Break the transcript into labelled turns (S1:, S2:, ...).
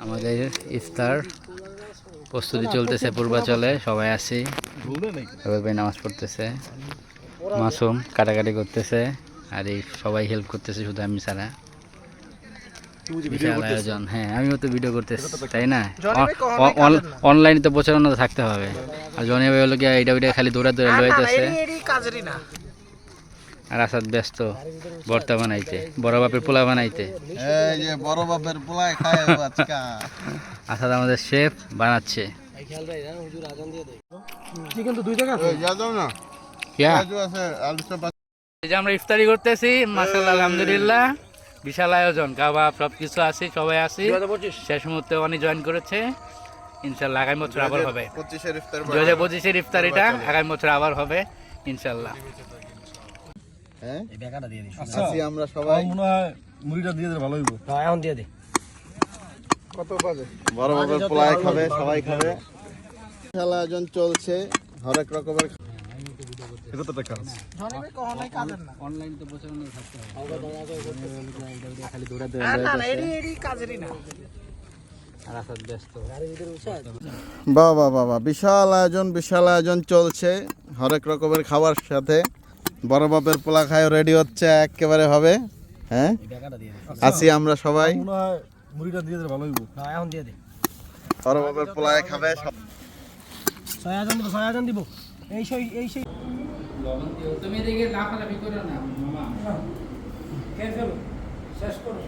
S1: আমাদের ইফতার প্রস্তুতি চলতেছে পূর্বাচলে, সবাই আছি, ভাই নামাজ পড়তেছে, মাসুম কাটাকাটি করতেছে, আর এই সবাই হেল্প করতেছে, শুধু আমি ছাড়া। বিশাল আয়োজন। হ্যাঁ, আমিও তো ভিডিও করতেছি, তাই না? অনলাইনে তো প্রচারণা থাকতে হবে। আর জনি ভাই হলো গিয়ে এইটা ওইটা খালি দৌড়া দৌড়া লইতেছে, আর আসাদ ব্যস্ত ভর্তা বানাইতে, বড় বাপের পোলা বানাইতে।
S2: এই যে বড় বাপের পোলায় খায় আজকা।
S1: আসাদ আমাদের শেফ বানাচ্ছে। এই যে আমরা ইফতারি করতেছি, মাশাআল্লাহ আলহামদুলিল্লাহ, বিশাল আয়োজন, কাবাব সবকিছু আছে, সবাই আছি। শেষ মুহূর্তে অনেক জয়েন করেছে, ইনশাল্লাহ আগামী বছর আবার হবে। 2025-এর ইফতারিটা আগামী বছর আবার হবে ইনশাল্লাহ।
S2: আমরা সবাই
S3: মনে হয় মুড়িটা দিয়ে দিলে ভালো হইব।
S4: এখন দিয়ে দে।
S2: কত বাজে? বড় বাপের পোলায় খাবে, সবাই খাবে। বিশাল আয়োজন চলছে, হরেক রকমের।
S3: এটা তো টাকা
S1: অনলাইন তো প্রচারণা থাকতে হবে, খালি দৌড়া আর আসাদ ব্যস্ত।
S2: বাবা বাবা, বিশাল আয়োজন চলছে, হরেক রকমের খাবার সাথে। বড় বাপের পোলা খায় রেডি হচ্ছে, একেবারে হবে। হ্যাঁ, আছি আমরা সবাই।
S3: মনে হয় মুড়িটা দিয়ে দিলে ভালো হইব।
S4: এখন দিয়ে দে।
S2: বড় বাপের পোলায় খাবে।
S4: ছয়াজন দিব। এই সেই
S1: তুমি এদিকে লাফালাফি করো না মামা,
S4: শেষ করো।